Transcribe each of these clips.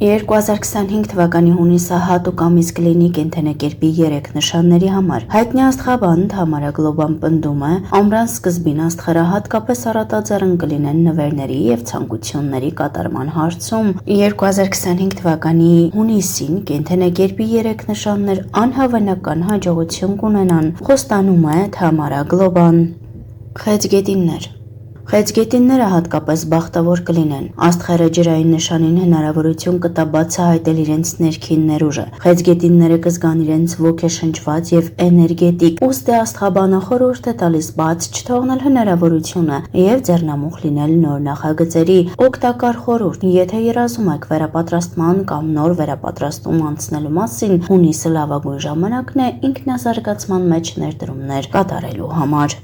2025 թվականի հունիսը հատուկ ամիս կլինի կենդանակերպի 3 նշանների համար։ Հայտնի աստղաբան Թամարա Գլոբան պնդում է, ամռան սկզբին աստղերը հատկապես առատաձեռն կլինեն նվերների եւ ցանկությունների կատարման հարցում։ 2025 թվականի հունիսին կենդանակերպի 3 նշաններ անհավանական հաջողություն կունենան, խոստանում է Թամարա Գլոբան։ Խեցգետինները հատկապես բախտավոր կլինեն։ Աստղերը ջրային նշանին հնարավորություն կտա բացահայտել իրենց ներքին ներուժը։ Խեցգետինները կզգան իրենց ոգեշնչված եւ էներգետիկ, ուստի աստղաբանը խորհուրդ է տալիս բաց չթողնել հնարավորությունը եւ ձեռնամուխ լինել նոր նախագծերի։ Օգտակար խորհուրդ՝ եթե երազում եք վերապատրաստման կամ նոր վերապատրաստում անցնելու մասին, հունիսը լավագույն ժամանակն է ինքնազարգացման մեջ ներդրումներ կատարելու համար։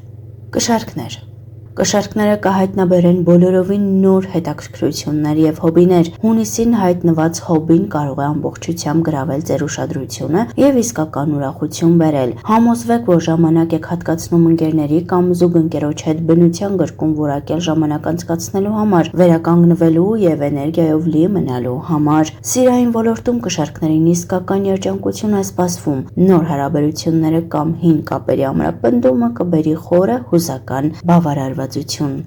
Կշարքները կհայտնաբերեն բոլորովին նոր հետաքրքրություններ եւ հոբիներ։ Հունիսին հայտնված հոբին կարող է ամբողջությամբ գրավել ձեր ուշադրությունը եւ իսկական ուրախություն բերել։ Համոզվեք, որ ժամանակ եք հատկացնում ընկերների կամ զուգընկերոջ հետ բնության գրկում որակյալ ժամանակ անցկացնելու համար, վերականգնվելու եւ էներգիայով լի մնալու համար։ Սիրային ոլորտում կշարքներին իսկական երջանկություն է սպասվում։ Նոր հարաբերությունները կամ հին կապերի ամրապնդումը կբերի խորը հուզական բավարարվածություն։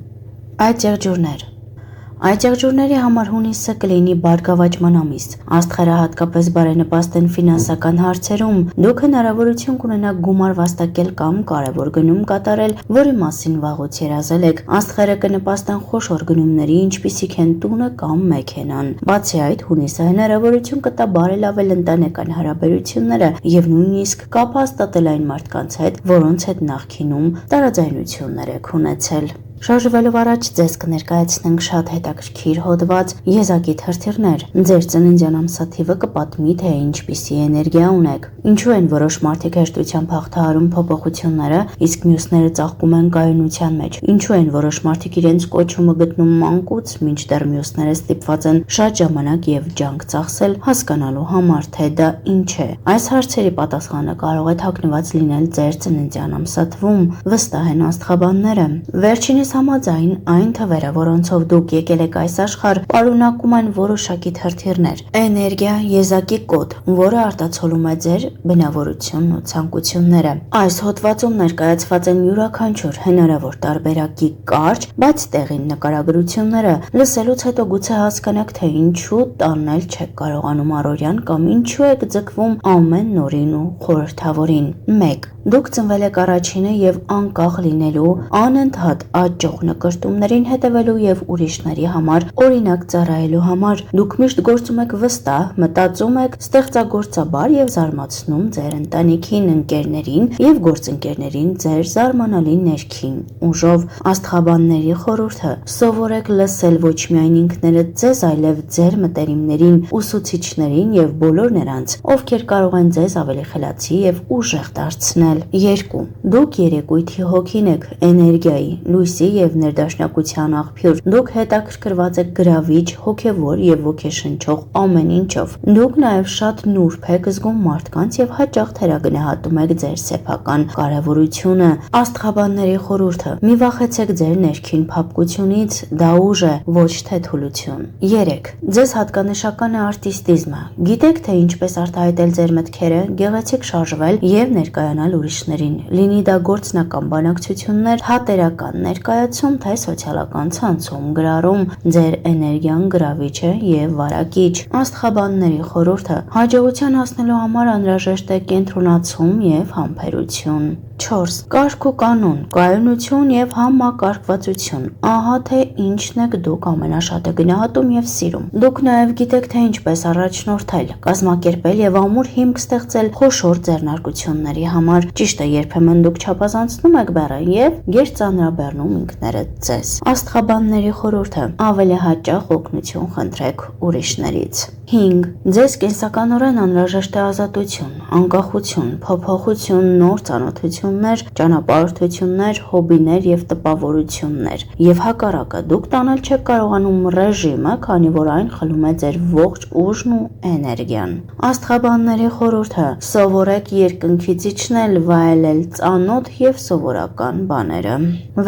Այծեղջուրների համար հունիսը կլինի բարգավաճման ամիս։ Աստղերը հատկապես բարենպաստ են ֆինանսական հարցերում։ Դուք հնարավորություն կունենաք գումար վաստակել կամ կարևոր գնում կատարել, որի մասին վաղուց երազել եք։ Աստղերը կնպաստեն խոշոր գնումների, ինչպիսիք են տունը կամ մեքենան։ Բացի այդ, հունիսը հնարավորություն կտա բարելավել ընտանեկան հարաբերությունները եւ նույնիսկ կապ հաստատել այն մարդկանց հետ, որոնց հետ նախկինում տարաձայնություններ եք ունեցել։ Շարժվելով առաջ ձեզ կներկայացնենք շատ հետաքրքիր հոդված եզակի թրթիռներ։ Ձեր ծննդյան ամսաթիվը կպատմի, թե ինչպիսի էներգիա ունեք։ Ինչու են որոշ մարդիկ հեշտությամբ հաղթահարում փոփոխությունները, իսկ մյուսները ծաղկում են կայունության մեջ։ Ինչու են որոշ մարդիկ իրենց կոչումը գտնում մանկուց, մինչդեռ մյուսները ստիպված են շատ ժամանակ եւ ջանք ծախսել հասկանալու համար, թե դա ինչ է։ Այս հարցերի պատասխանը կարող է թաքնված լինել ձեր ծննդյան ամսաթվում, վստահ են աստղաբանները։ Վերջինիս համաձայն այն թվերը, որոնցով դուք եկել եք այս աշխարհ, պարունակում են որոշակի թրթիռներ։ Էներգիա եզակի կոդ, որը արտացոլում է ձեր բնավորությունն ու ցանկությունները։ Այս հոդվածում ներկայացված են յուրաքանչյուր հնարավոր տարբերակի կարճ, բայց տեղին նկարագրությունները։ Լսելուց հետո գուցե հասկանաք, թե ինչու տանել չեք կարողանում առօրյան կամ ինչու եք ձգվում ամեն նորին ու խորհրդավորին։ 1. Դուք ծնվել եք առաջինը եւ անկախ լինելու, անընդհատ աճող նկրտումներին հետևելու եւ ուրիշների համար օրինակ ծառայելու համար։ Դուք միշտ գործում եք վստահ, մտածում եք ստեղծագործաբար եւ զարմացնում ձեր ընտանիքին, ընկերներին եւ գործընկերներին ձեր զարմանալի ներքին ուժով։ Աստղաբանների խորհուրդը՝ սովորեք լսել ոչ միայն ինքներդ ձեզ, այլև ձեր մտերիմներին, ուսուցիչներին եւ բոլոր նրանց, ովքեր կարող են ձեզ ավելի խելացի եւ ուժեղ դարձնել։ 2. Դուք երեկույթի հոգին եք, էներգիայի, լույսի եւ ներդաշնակության աղբյուր։ Դուք հետաքրքրված եք գրավիչ, հոգեվոր եւ ոգեշնչող ամեն ինչով։ Դուք նաեւ շատ նուրբ եք զգում մարդկանց եւ հաճախ թերագնահատում եք ձեր սեփական կարեւորությունը։ Աստղաբանների խորհուրդը՝ մի վախեցեք ձեր ներքին փափկությունից, դա ուժ է, ոչ թե թուլություն։ 3. Ձեզ հատկանշական է արտիստիզմը։ Գիտեք, թե ինչպես արտահայտել ձեր մտքերը, գեղեցիկ շարժվել եւ ներկայանալ ուրիշներին, լինի դա գործնական բանակցություններ, հատերական ներկայացում, թե սոցիալական ցանցում գրառում, ձեր էներգիան գրավիչ է եւ վարակիչ։ Աստղաբանների խորհուրդը՝ հաջողության հասնելու համար անհրաժեշտ է կենտրոնացում եւ համբերություն։ 4. Կարգ ու կանոն, կայունություն եւ համակարգվածություն։ Ահա թե ինչն եք դուք ամենաշատը գնահատում եւ սիրում։ Դուք նաեւ գիտեք, թե ինչպես առաջնորդել, կազմակերպել եւ ամուր հիմք ստեղծել խոշոր ձեռնարկությունների համար։ Ճիշտ է, երբեմն դուք չափազանցնում եք բեռը եւ գերծանրաբեռնում ինքներդ ձեզ։ Աստղաբանների խորհուրդը՝ ավելի հաճախ օգնություն խնդրեք ուրիշներից։ 5. Ձեզ կենսականորեն անհրաժեշտ է ազատություն, անկախություն, փոփոխություն, նոր ծանոթություններ, ճանապարհորդություններ, հոբիներ եւ տպավորություններ։ Եվ հակառակը, դուք տանել չեք կարողանում ռեժիմը, քանի որ այն խլում է ձեր ողջ ուժն ու էներգիան։ Աստղաբանների խորհուրդը՝ սովորեք երկնքից իջնել, վայելել ծանոթ եւ սովորական բաները։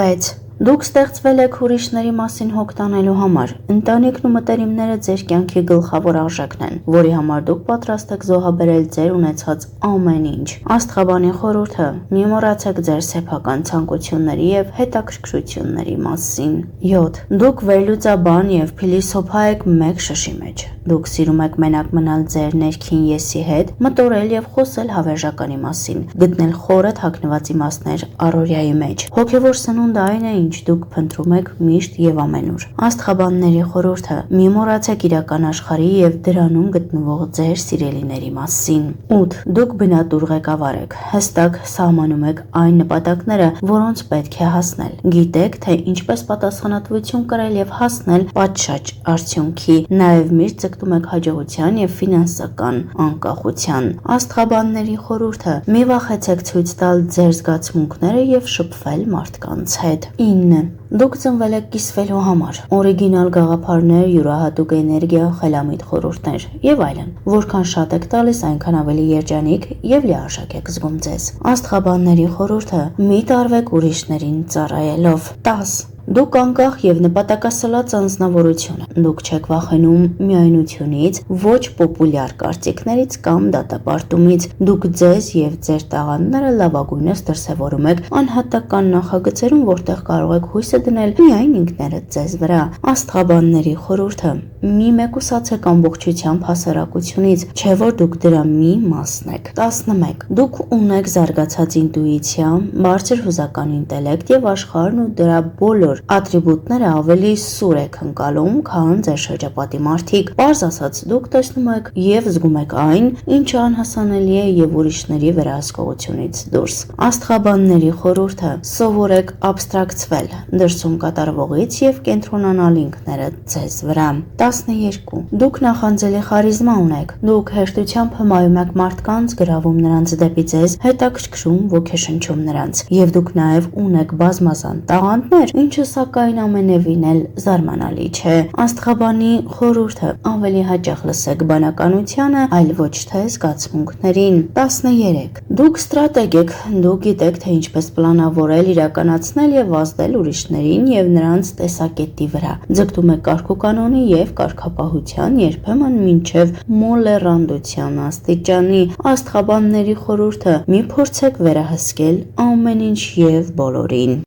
6. Դուք ստեղծվել եք ուրիշների մասին հոգ տանելու համար։ Ընտանիքն ու մտերիմները ձեր կյանքի գլխավոր արժեքն են, որի համար դուք պատրաստ եք զոհաբերել ձեր ունեցած ամեն ինչ։ Աստղաբանի խորհուրդը՝ մի մոռացեք ձեր սեփական ցանկությունների եւ հետաքրքրությունների մասին։ 7. Դուք վերլուծաբան եւ փիլիսոփա եք մեկ շշի մեջ։ Դուք սիրում եք մենակ մնալ ձեր ներքին եսի հետ, մտորել եւ խոսել հավերժականի մասին, գտնել խորը թաքնված իմաստներ առօրյայի մեջ։ Հոգեվոր սնունդը այն է, ինչ դուք փնտրում եք միշտ եւ ամենուր։ Աստղաբանների խորհուրդը՝ մի մոռացեք իրական աշխարհի եւ դրանում գտնվող ձեր սիրելիների մասին։ 8. Դուք բնատուր ղեկավար եք, հստակ սահմանում եք այն նպատակները, որոնց պետք է հասնել։ Գիտեք, թե ինչպես պատասխանատվություն կրել եւ հասնել պատշաճ արդյունքի, նաեւ միշտ ձգտում եք հաջողության եւ ֆինանսական անկախության։ Աստղաբանների խորհուրդը՝ մի վախեցեք ցույց տալ ձեր զգացմունքները եւ շփվել մարդկանց հետ։ 9. Դուք ծնվել եք կիսվելու համար։ Օրիգինալ գաղափարներ, յուրահատուկ էներգիա, խելամիտ խորհուրդներ եւ այլն։ Որքան շատ եք տալիս, այնքան ավելի երջանիկ եւ լիարժեք եք զգում ձեզ։ Աստղաբանների խորհուրդը՝ մի տարվեք ուրիշներին ծառայելով։ 10. Դուք անկախ եւ նպատակասլաց անձնավորություն եք։ Դուք չեք վախենում միայնությունից, ոչ պոպուլյար կարծիքներից կամ դատապարտումից։ Դուք ձեզ եւ ձեր տաղանդները լավագույնս դրսևորում եք անհատական նախագծերում, որտեղ կարող եք հույսը դնել միայն ինքներդ ձեզ վրա։ Աստղաբանների խորհուրդը՝ մի մեկուսացեք ամբողջությամբ հասարակությունից, չէ՞ որ դուք դրա մի մասն եք։ 11. Դուք ունեք զարգացած ինտուիցիա, բարձր հուզական ինտելեկտ եւ աշխարհն ու դրա բոլոր ատրիբուտները ավելի սուր եք ընկալում, քան ձեր շրջապատի մարդիկ։ Պարզ ասած, դուք տեսնում եք եւ զգում եք այն, ինչը անհասանելի է եւ ուրիշների վերահսկողությունից դուրս։ Աստղաբանների խորհուրդը՝ սովորեք աբստրակցվել դրսում կատարվողից եւ կենտրոնանալ ինքներդ ձեզ վրա։ 12. Դուք նախանձելի խարիզմա ունեք։ Դուք հեշտությամբ հմայում եք մարդկանց, գրավում նրանց դեպի ձեզ, հետաքրքրում, ոգեշնչում նրանց։ Եվ դուք նաեւ ունեք բազմազան տաղանդներ, ինչը սակայն ամենևին էլ զարմանալի չէ։ Աստղաբանի խորհուրդը՝ ավելի հաճախ լսեք բանականությանը, այլ ոչ թե զգացմունքներին։ 13. Դուք ստրատեգ եք, դուք գիտեք, թե ինչպես պլանավորել, իրականացնել եւ ազդել ուրիշներին եւ նրանց տեսակետի վրա։ Ձգտում եք կարգուկանոնի եւ կարգապահության, երբեմն մինչեւ մոլեռանդության աստիճանի։ Աստղաբանների խորհուրդը՝ մի փորձեք վերահսկել ամեն ինչ եւ բոլորին։